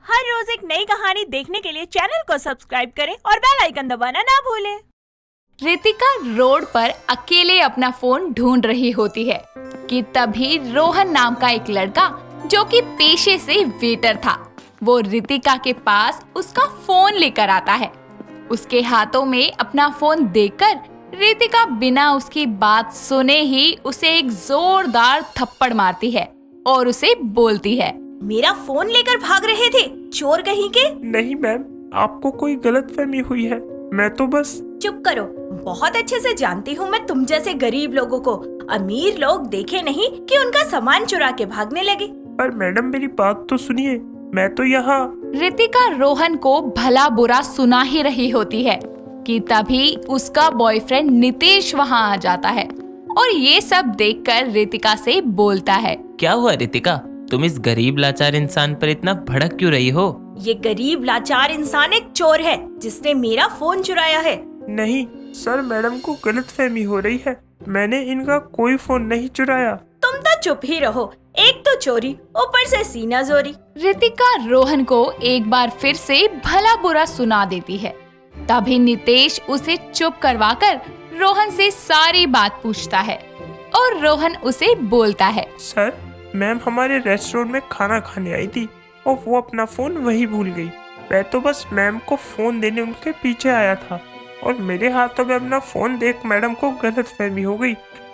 हर रोज एक नई कहानी देखने के लिए चैनल को सब्सक्राइब करें और बेल आइकन दबाना ना भूलें। रितिका रोड पर अकेले अपना फोन ढूंढ रही होती है कि तभी रोहन नाम का एक लड़का जो कि पेशे से वेटर था, वो रितिका के पास उसका फोन लेकर आता है। उसके हाथों में अपना फोन देखकर रितिका बिना उसकी बात सुने ही उसे एक जोरदार थप्पड़ मारती है और उसे बोलती है, मेरा फोन लेकर भाग रहे थे चोर कहीं के। नहीं मैम, आपको कोई गलतफहमी हुई है। मैं तो बस। चुप करो, बहुत अच्छे से जानती हूँ मैं तुम जैसे गरीब लोगों को। अमीर लोग देखे नहीं कि उनका सामान चुरा के भागने लगे। पर मैडम मेरी बात तो सुनिए, मैं तो यहाँ। रितिका रोहन को भला बुरा सुना ही रही होती है कि तभी उसका बॉयफ्रेंड नितेश वहाँ आ जाता है और ये सब देखकर रितिका से बोलता है, क्या हुआ रितिका, तुम इस गरीब लाचार इंसान पर इतना भड़क क्यों रही हो? ये गरीब लाचार इंसान एक चोर है जिसने मेरा फोन चुराया है। नहीं सर, मैडम को गलतफहमी हो रही है। मैंने इनका कोई फोन नहीं चुराया। तुम तो चुप ही रहो, एक तो चोरी ऊपर से सीना जोरी। रितिका रोहन को एक बार फिर से भला बुरा सुना देती है। तभी नितेश उसे चुप करवाकर रोहन से सारी बात पूछता है और रोहन उसे बोलता है, सर मैम हमारे रेस्टोरेंट में खाना खाने आई थी और वो अपना फोन वही भूल गई। मैं तो बस मैम को फोन देने उनके पीछे आया था और मेरे हाथों में अपना फोन देख मैडम को गलतफहमी हो गई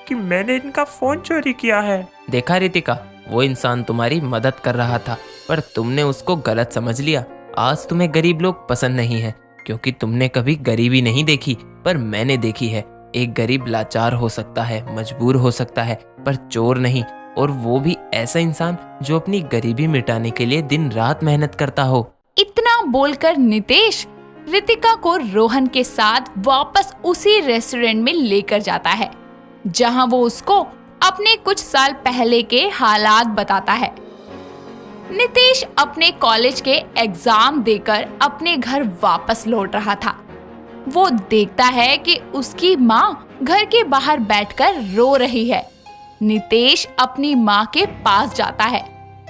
कि मैंने इनका फोन चोरी किया है। देखा रितिका, वो इंसान तुम्हारी मदद कर रहा था पर तुमने उसको गलत समझ लिया। आज तुम्हें गरीब लोग पसंद नहीं है क्योंकि तुमने कभी गरीबी नहीं देखी, पर मैंने देखी है। एक गरीब लाचार हो सकता है, मजबूर हो सकता है, पर चोर नहीं, और वो भी ऐसा इंसान जो अपनी गरीबी मिटाने के लिए दिन रात मेहनत करता हो। इतना बोलकर नितेश रितिका को रोहन के साथ वापस उसी रेस्टोरेंट में लेकर जाता है जहां वो उसको अपने कुछ साल पहले के हालात बताता है। नितेश अपने कॉलेज के एग्जाम देकर अपने घर वापस लौट रहा था। वो देखता है कि उसकी माँ घर के बाहर बैठकर रो रही है। नितेश अपनी माँ के पास जाता है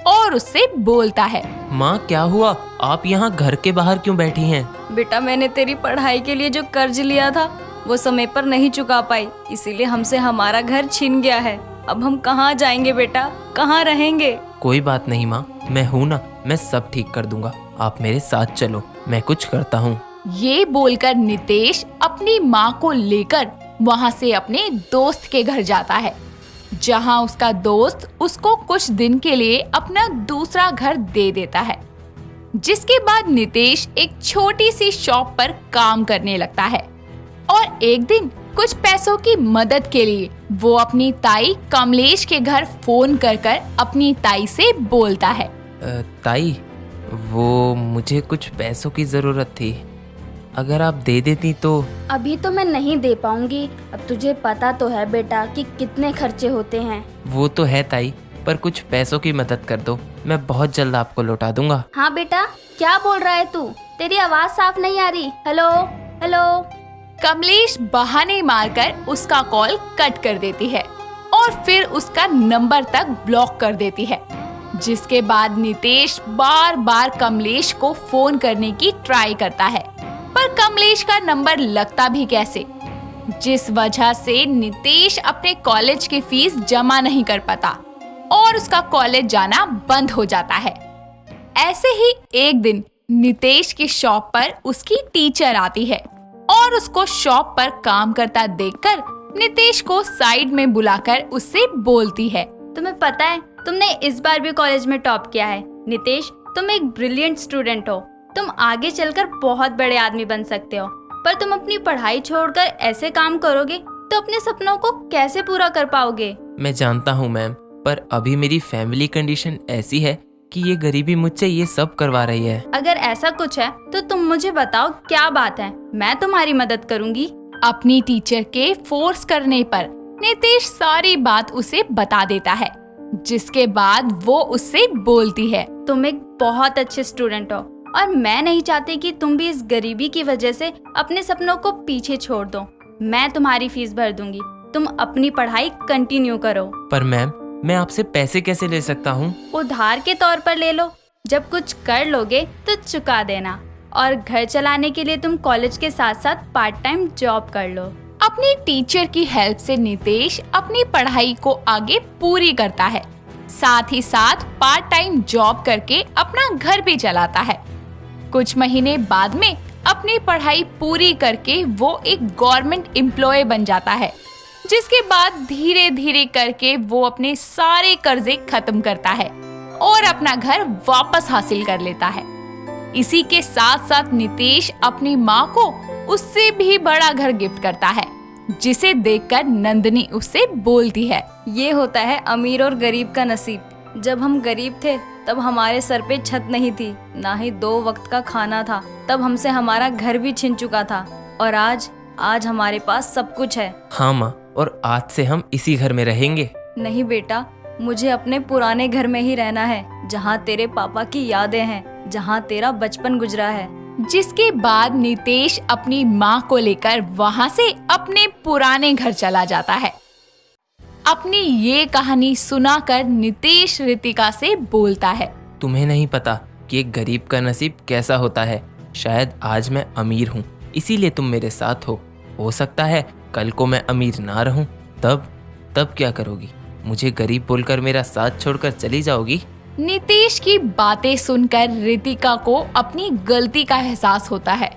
और उससे बोलता है, माँ क्या हुआ, आप यहाँ घर के बाहर क्यों बैठी हैं? बेटा, मैंने तेरी पढ़ाई के लिए जो कर्ज लिया था वो समय पर नहीं चुका पाई, इसीलिए हमसे हमारा घर छीन गया है। अब हम कहाँ जाएंगे बेटा, कहाँ रहेंगे? कोई बात नहीं माँ, मैं हूँ ना, मैं सब ठीक कर दूंगा। आप मेरे साथ चलो, मैं कुछ करता हूँ। ये बोलकर नितेश अपनी माँ को लेकर वहाँ से अपने दोस्त के घर जाता है जहाँ उसका दोस्त उसको कुछ दिन के लिए अपना दूसरा घर दे देता है। जिसके बाद नितेश एक छोटी सी शॉप पर काम करने लगता है और एक दिन कुछ पैसों की मदद के लिए वो अपनी ताई कमलेश के घर फोन कर अपनी ताई से बोलता है, ताई, वो मुझे कुछ पैसों की जरूरत थी, अगर आप दे देती तो। अभी तो मैं नहीं दे पाऊंगी। अब तुझे पता तो है बेटा कि कितने खर्चे होते हैं। वो तो है ताई, पर कुछ पैसों की मदद कर दो, मैं बहुत जल्द आपको लौटा दूंगा। हाँ बेटा, क्या बोल रहा है तू? तेरी आवाज साफ नहीं आ रही। Hello hello. कमलेश बहाने मारकर उसका कॉल कट कर देती है और फिर उसका नंबर तक ब्लॉक कर देती है। जिसके बाद नितेश बार बार कमलेश को फोन करने की ट्राई करता है, पर कमलेश का नंबर लगता भी कैसे, जिस वजह से नितेश अपने कॉलेज की फीस जमा नहीं कर पाता और उसका कॉलेज जाना बंद हो जाता है। ऐसे ही एक दिन नितेश की शॉप पर उसकी टीचर आती है और उसको शॉप पर काम करता देखकर नितेश को साइड में बुलाकर उससे बोलती है, तुम्हें पता है तुमने इस बार भी कॉलेज में टॉप किया है। नितेश, तुम एक ब्रिलियंट स्टूडेंट हो। तुम आगे चलकर बहुत बड़े आदमी बन सकते हो, पर तुम अपनी पढ़ाई छोड़कर ऐसे काम करोगे तो अपने सपनों को कैसे पूरा कर पाओगे? मैं जानता हूँ मैम, पर अभी मेरी फैमिली कंडीशन ऐसी है कि ये गरीबी मुझसे ये सब करवा रही है। अगर ऐसा कुछ है तो तुम मुझे बताओ क्या बात है, मैं तुम्हारी मदद करूँगी। अपनी टीचर के फोर्स करने पर नितेश सारी बात उसे बता देता है। जिसके बाद वो उससे बोलती है, तुम एक बहुत अच्छे स्टूडेंट हो और मैं नहीं चाहती कि तुम भी इस गरीबी की वजह से अपने सपनों को पीछे छोड़ दो। मैं तुम्हारी फीस भर दूंगी, तुम अपनी पढ़ाई कंटिन्यू करो। पर मैम, मैं आपसे पैसे कैसे ले सकता हूँ? उधार के तौर पर ले लो, जब कुछ कर लोगे तो चुका देना, और घर चलाने के लिए तुम कॉलेज के साथ साथ पार्ट टाइम जॉब कर लो। अपनी टीचर की हेल्प से नितेश अपनी पढ़ाई को आगे पूरी करता है, साथ ही साथ पार्ट टाइम जॉब करके अपना घर भी चलाता है। कुछ महीने बाद में अपनी पढ़ाई पूरी करके वो एक गवर्नमेंट एम्प्लॉय बन जाता है, जिसके बाद धीरे धीरे करके वो अपने सारे कर्जे खत्म करता है और अपना घर वापस हासिल कर लेता है। इसी के साथ साथ नितेश अपनी माँ को उससे भी बड़ा घर गिफ्ट करता है, जिसे देखकर नंदिनी उससे बोलती है, ये होता है अमीर और गरीब का नसीब। जब हम गरीब थे तब हमारे सर पे छत नहीं थी, ना ही 2 वक्त का खाना था, तब हमसे हमारा घर भी छिन चुका था, और आज हमारे पास सब कुछ है। हाँ माँ, और आज से हम इसी घर में रहेंगे। नहीं बेटा, मुझे अपने पुराने घर में ही रहना है, जहाँ तेरे पापा की यादें हैं, जहाँ तेरा बचपन गुजरा है। जिसके बाद नितेश अपनी माँ को लेकर वहाँ से अपने पुराने घर चला जाता है। अपनी ये कहानी सुनाकर नितेश रितिका से बोलता है, तुम्हें नहीं पता कि एक गरीब का नसीब कैसा होता है। शायद आज मैं अमीर हूँ, इसीलिए तुम मेरे साथ हो सकता है कल को मैं अमीर ना रहूं, तब क्या करोगी? मुझे गरीब बोलकर मेरा साथ छोड़कर चली जाओगी? नितेश की बातें सुनकर रितिका को अपनी गलती का एहसास होता है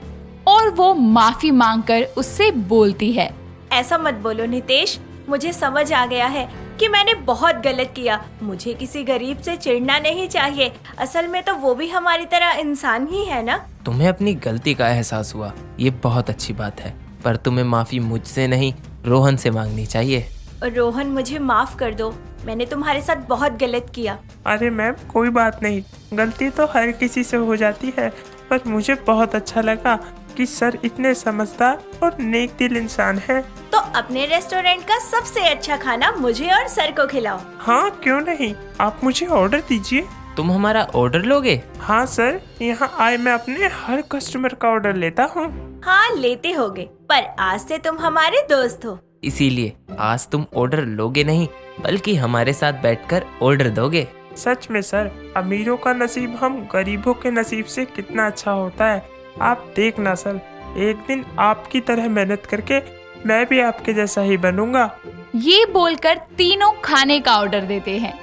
और वो माफी मांगकर उससे बोलती है, ऐसा मत बोलो नितेश, मुझे समझ आ गया है कि मैंने बहुत गलत किया। मुझे किसी गरीब से चिढ़ना नहीं चाहिए, असल में तो वो भी हमारी तरह इंसान ही है ना। तुम्हें अपनी गलती का एहसास हुआ, ये बहुत अच्छी बात है, पर तुम्हें माफी मुझसे नहीं रोहन से मांगनी चाहिए। रोहन, मुझे माफ कर दो, मैंने तुम्हारे साथ बहुत गलत किया। अरे मैम, कोई बात नहीं, गलती तो हर किसी से हो जाती है, पर मुझे बहुत अच्छा लगा कि सर इतने समझदार और नेक दिल इंसान हैं। तो अपने रेस्टोरेंट का सबसे अच्छा खाना मुझे और सर को खिलाओ। हाँ, क्यों नहीं, आप मुझे ऑर्डर दीजिए। तुम हमारा ऑर्डर लोगे? हाँ सर, यहाँ आए मैं अपने हर कस्टमर का ऑर्डर लेता हूँ। हाँ, लेते होगे, पर आज से तुम हमारे दोस्त हो, इसीलिए आज तुम ऑर्डर लोगे नहीं बल्कि हमारे साथ बैठकर ऑर्डर दोगे। सच में सर, अमीरों का नसीब हम गरीबों के नसीब से कितना अच्छा होता है। आप देखना सर, एक दिन आपकी तरह मेहनत करके मैं भी आपके जैसा ही बनूंगा। ये बोलकर तीनों खाने का ऑर्डर देते हैं,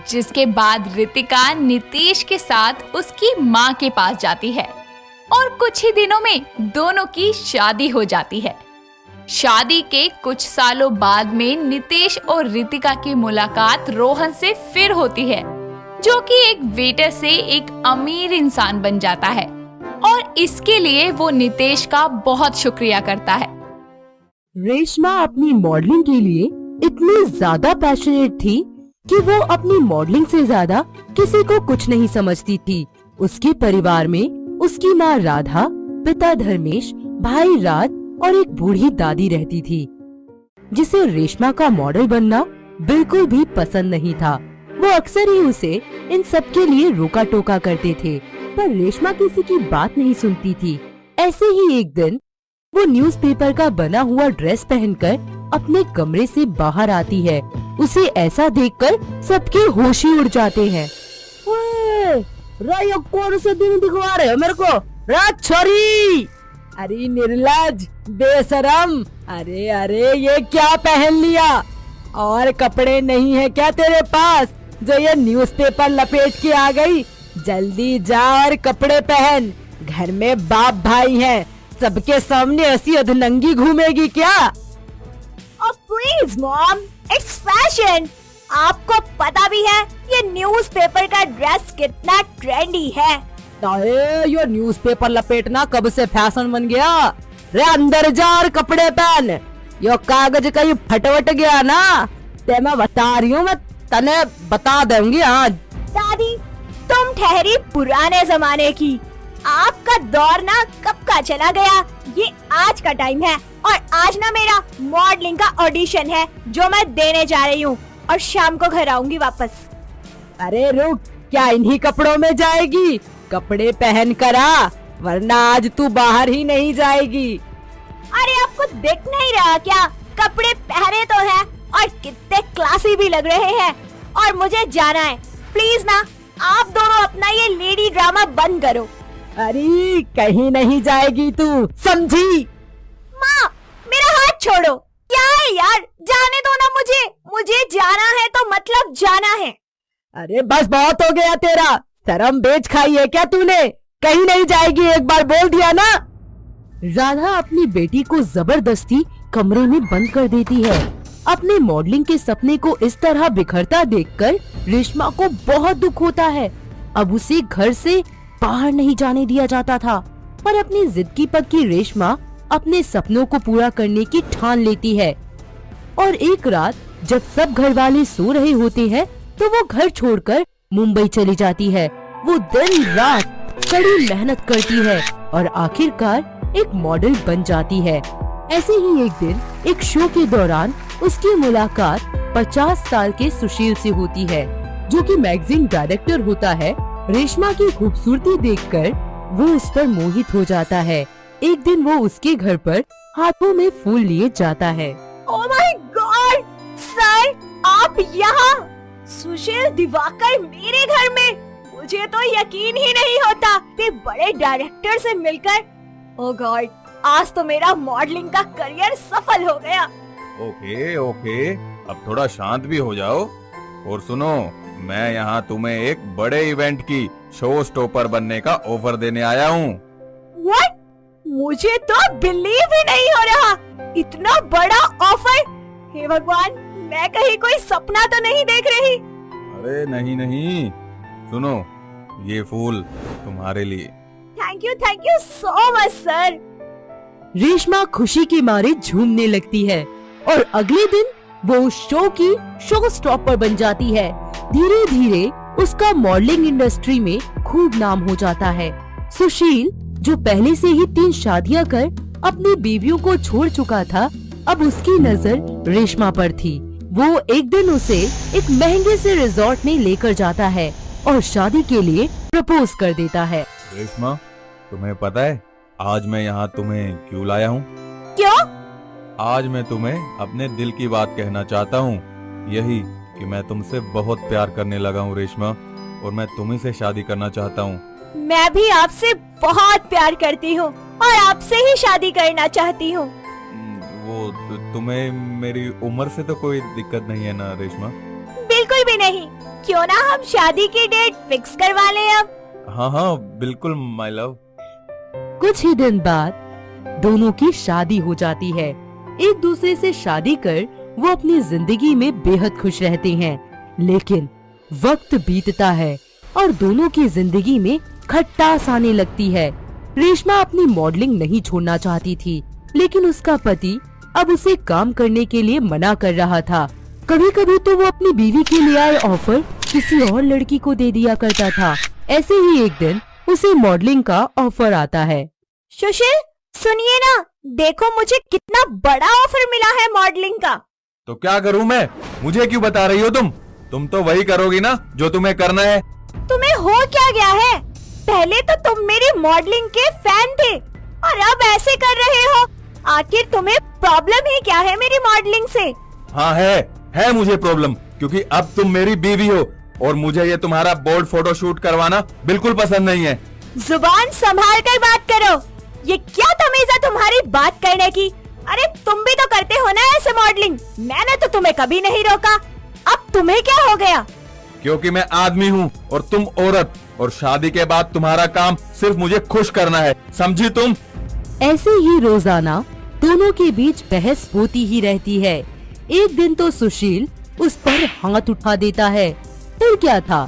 जिसके बाद रितिका नितेश के साथ उसकी माँ के पास जाती है और कुछ ही दिनों में दोनों की शादी हो जाती है। शादी के कुछ सालों बाद में नितेश और रितिका की मुलाकात रोहन से फिर होती है, जो कि एक वेटर से एक अमीर इंसान बन जाता है और इसके लिए वो नितेश का बहुत शुक्रिया करता है। रेशमा अपनी मॉडलिंग के लिए इतनी ज्यादा पैशनेट थी कि वो अपनी मॉडलिंग से ज्यादा किसी को कुछ नहीं समझती थी। उसके परिवार में उसकी माँ राधा, पिता धर्मेश, भाई राज और एक बूढ़ी दादी रहती थी, जिसे रेशमा का मॉडल बनना बिल्कुल भी पसंद नहीं था। वो अक्सर ही उसे इन सब के लिए रोका टोका करते थे, पर रेशमा किसी की बात नहीं सुनती थी। ऐसे ही एक दिन वो न्यूज़पेपर का बना हुआ ड्रेस पहनकर अपने कमरे से बाहर आती है। उसे ऐसा देखकर सबके होश ही उड़ जाते हैं। कौन से दिन दिखवा रहे हो मेरे को? रात छोरी, अरे निर्लज, बेशरम, अरे ये क्या पहन लिया? और कपड़े नहीं है क्या तेरे पास जो ये न्यूज़पेपर लपेट के आ गई? जल्दी जा और कपड़े पहन, घर में बाप भाई हैं, सबके सामने ऐसी अधनंगी घूमेगी क्या? Please mom, it's fashion. आपको पता भी है ये न्यूज़पेपर का ड्रेस कितना ट्रेंडी है। अरे ये न्यूज़पेपर लपेटना कब से फैशन बन गया? रे अंदर जा और कपड़े पहन, यो कागज कहीं फटवट गया ना, ते मैं बता रही हूँ, मैं तने बता दूंगी। हाँ दादी, तुम ठहरी पुराने जमाने की, आपका दौर ना कब का चला गया। ये आज का टाइम है और आज ना मेरा मॉडलिंग का ऑडिशन है जो मैं देने जा रही हूँ और शाम को घर आऊंगी वापस। अरे रुक, क्या इन्हीं कपड़ों में जाएगी? कपड़े पहन कर आ, वरना आज तू बाहर ही नहीं जाएगी। अरे आपको दिख नहीं रहा क्या? कपड़े पहने तो है और कितने क्लासी भी लग रहे हैं, और मुझे जाना है। प्लीज ना, आप दोनों अपना ये लेडी ड्रामा बंद करो। अरे कहीं नहीं जाएगी तू, समझी? माँ, मेरा हाथ छोड़ो। क्या है यार, जाने दो ना मुझे जाना है तो मतलब जाना है। अरे बस बहुत हो गया तेरा, शर्म बेच खाई है क्या तूने? कहीं नहीं जाएगी, एक बार बोल दिया ना। राधा अपनी बेटी को जबरदस्ती कमरे में बंद कर देती है। अपने मॉडलिंग के सपने को इस तरह बिखरता देखकर रेशमा को बहुत दुख होता है। अब उसे घर से बाहर नहीं जाने दिया जाता था, पर अपनी जिद की पक्की रेशमा अपने सपनों को पूरा करने की ठान लेती है। और एक रात जब सब घर वाले सो रहे होते हैं तो वो घर छोड़कर मुंबई चली जाती है। वो दिन रात कड़ी मेहनत करती है और आखिरकार एक मॉडल बन जाती है। ऐसे ही एक दिन एक शो के दौरान उसकी मुलाकात 50 साल के सुशील से होती है, जो कि मैगजीन डायरेक्टर होता है। रेशमा की खूबसूरती देखकर वो उस पर मोहित हो जाता है। एक दिन वो उसके घर पर हाथों में फूल लिए जाता है। ओह माय गॉड सर, आप यहाँ? सुशील दिवाकर मेरे घर में? मुझे तो यकीन ही नहीं होता कि बड़े डायरेक्टर से मिलकर। ओह गॉड, आज तो मेरा मॉडलिंग का करियर सफल हो गया। ओके, अब थोड़ा शांत भी हो जाओ। और सुनो, मैं यहाँ तुम्हें एक बड़े इवेंट की शो स्टॉपर बनने का ऑफर देने आया हूँ। व्हाट? मुझे तो बिलीव ही नहीं हो रहा, इतना बड़ा ऑफर। हे भगवान, मैं कहीं कोई सपना तो नहीं देख रही। अरे नहीं, सुनो, ये फूल तुम्हारे लिए। Thank you so much sir. Reshma खुशी के मारे झूमने लगती है और अगले दिन वो उस शो की शो स्टॉपर बन जाती है। धीरे धीरे उसका मॉडलिंग इंडस्ट्री में खूब नाम हो जाता है। सुशील, जो पहले से ही 3 शादियां कर अपनी बीवियों को छोड़ चुका था, अब उसकी नजर रेशमा पर थी। वो एक दिन उसे एक महंगे से रिजॉर्ट में लेकर जाता है और शादी के लिए प्रपोज कर देता है। रेशमा, तुम्हें पता है आज मैं यहाँ तुम्हें क्यों लाया हूँ? क्यों? आज मैं तुम्हें अपने दिल की बात कहना चाहता हूँ। यही कि मैं तुमसे बहुत प्यार करने लगा हूँ रेशमा, और मैं तुम्ही से शादी करना चाहता हूँ। मैं भी आपसे बहुत प्यार करती हूँ और आपसे ही शादी करना चाहती हूँ। वो तुम्हें मेरी उम्र से तो कोई दिक्कत नहीं है ना रेशमा? बिल्कुल भी नहीं। क्यों ना हम शादी की डेट फिक्स करवा लें अब? हाँ, बिल्कुल माय लव। कुछ ही दिन बाद दोनों की शादी हो जाती है। एक दूसरे से शादी कर वो अपनी जिंदगी में बेहद खुश रहते हैं। लेकिन वक्त बीतता है और दोनों की जिंदगी में खटास आने लगती है। रेशमा अपनी मॉडलिंग नहीं छोड़ना चाहती थी, लेकिन उसका पति अब उसे काम करने के लिए मना कर रहा था। कभी कभी तो वो अपनी बीवी के लिए आए ऑफर किसी और लड़की को दे दिया करता था। ऐसे ही एक दिन उसे मॉडलिंग का ऑफर आता है। सुशील, सुनिए ना, देखो मुझे कितना बड़ा ऑफर मिला है मॉडलिंग का। तो क्या करूँ मैं? मुझे क्यों बता रही हो तुम तो वही करोगी ना जो तुम्हें करना है। तुम्हें हो क्या गया है? पहले तो तुम मेरी मॉडलिंग के फैन थे और अब ऐसे कर रहे हो। आखिर तुम्हें प्रॉब्लम ही क्या है मेरी मॉडलिंग से? हाँ है मुझे प्रॉब्लम, क्योंकि अब तुम मेरी बीवी हो और मुझे ये तुम्हारा बोल्ड फोटो शूट करवाना बिल्कुल पसंद नहीं है। जुबान संभाल कर बात करो। ये क्या तमीज है तुम्हारी बात करने की? अरे तुम भी तो करते हो ना ऐसे मॉडलिंग। मैंने तो तुम्हें कभी नहीं रोका, अब तुम्हें क्या हो गया? क्योंकि मैं आदमी हूँ और तुम औरत, और शादी के बाद तुम्हारा काम सिर्फ मुझे खुश करना है, समझी तुम? ऐसे ही रोजाना दोनों के बीच बहस होती ही रहती है। एक दिन तो सुशील उस पर हाथ उठा देता है। फिर क्या था,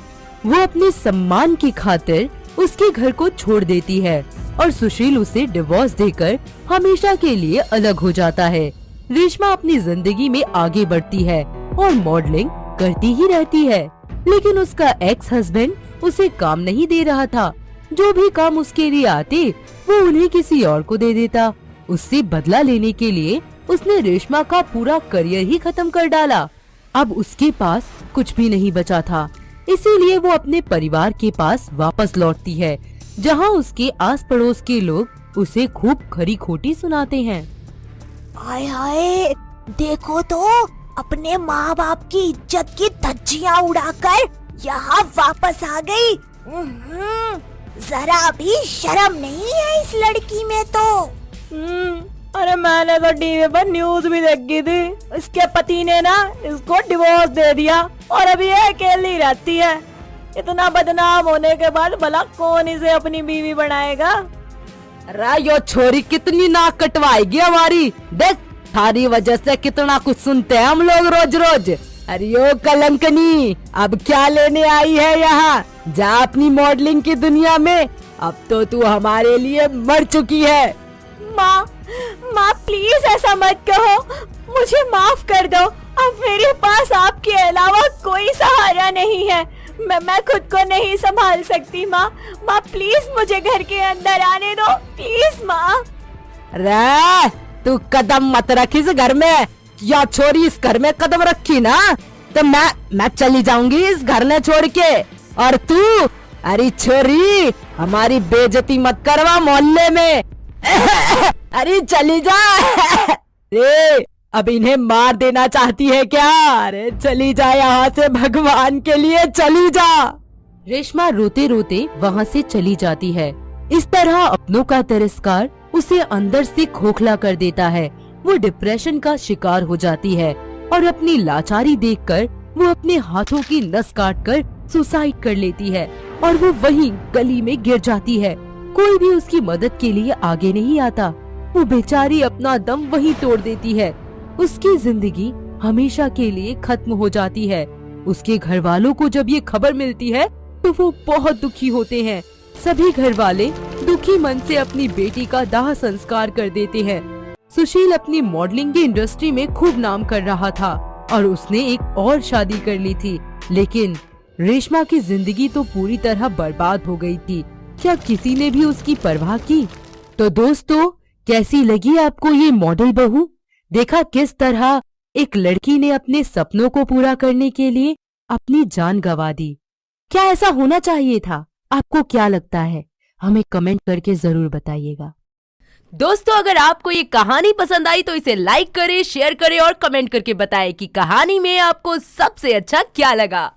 वो अपने सम्मान की खातिर उसके घर को छोड़ देती है और सुशील उसे डिवोर्स देकर हमेशा के लिए अलग हो जाता है। रेशमा अपनी जिंदगी में आगे बढ़ती है और मॉडलिंग करती ही रहती है, लेकिन उसका एक्स हस्बैंड उसे काम नहीं दे रहा था। जो भी काम उसके लिए आते वो उन्हें किसी और को दे देता। उससे बदला लेने के लिए उसने रेशमा का पूरा करियर ही खत्म कर डाला। अब उसके पास कुछ भी नहीं बचा था, इसीलिए वो अपने परिवार के पास वापस लौटती है, जहाँ उसके आस पड़ोस के लोग उसे खूब खरी खोटी सुनाते हैं। हाय हाय, देखो तो अपने माँ बाप की इज्जत की धज्जियाँ उड़ाकर यहाँ वापस आ गई। जरा भी शर्म नहीं है इस लड़की में तो। अरे मैंने तो टीवी पर न्यूज भी देखी थी, इसके पति ने ना इसको डिवोर्स दे दिया और अभी ये अकेली रहती है। इतना बदनाम होने के बाद भला कौन इसे अपनी बीवी बनाएगा। अरे यो छोरी कितनी नाक कटवाएगी हमारी, देख थारी वजह से कितना कुछ सुनते हैं हम लोग रोज रोज। अरे यो कलंकनी, अब क्या लेने आई है यहाँ? जा अपनी मॉडलिंग की दुनिया में, अब तो तू हमारे लिए मर चुकी है। माँ प्लीज ऐसा मत कहो, मुझे माफ कर दो। अब मेरे पास आपके अलावा कोई सहारा नहीं है। मैं खुद को नहीं संभाल सकती। माँ प्लीज मुझे घर के अंदर आने दो, प्लीज माँ। अरे तू कदम मत रख इस घर में, या छोरी इस घर में कदम रखी ना तो मैं चली जाऊंगी इस घर ने छोड़ के। और तू, अरे छोरी हमारी बेइज्जती मत करवा मोहल्ले में। अरे चली जा। रे अब इन्हें मार देना चाहती है क्या? अरे चली जा यहाँ से, भगवान के लिए चली जा। रेशमा रोते रोते वहाँ से चली जाती है। इस तरह अपनों का तिरस्कार उसे अंदर से खोखला कर देता है। वो डिप्रेशन का शिकार हो जाती है और अपनी लाचारी देखकर वो अपने हाथों की नस काटकर सुसाइड कर लेती है और वो वहीं गली में गिर जाती है। कोई भी उसकी मदद के लिए आगे नहीं आता। वो बेचारी अपना दम वहीं तोड़ देती है। उसकी जिंदगी हमेशा के लिए खत्म हो जाती है। उसके घर वालों को जब ये खबर मिलती है तो वो बहुत दुखी होते हैं। सभी घर वाले दुखी मन से अपनी बेटी का दाह संस्कार कर देते हैं। सुशील अपनी मॉडलिंग की इंडस्ट्री में खूब नाम कर रहा था और उसने एक और शादी कर ली थी, लेकिन रेशमा की जिंदगी तो पूरी तरह बर्बाद हो गई थी। क्या किसी ने भी उसकी परवाह की? तो दोस्तों, कैसी लगी आपको ये मॉडल बहू? देखा किस तरह एक लड़की ने अपने सपनों को पूरा करने के लिए अपनी जान गंवा दी। क्या ऐसा होना चाहिए था? आपको क्या लगता है? हमें कमेंट करके जरूर बताइएगा। दोस्तों, अगर आपको ये कहानी पसंद आई तो इसे लाइक करें, शेयर करें और कमेंट करके बताएं कि कहानी में आपको सबसे अच्छा क्या लगा।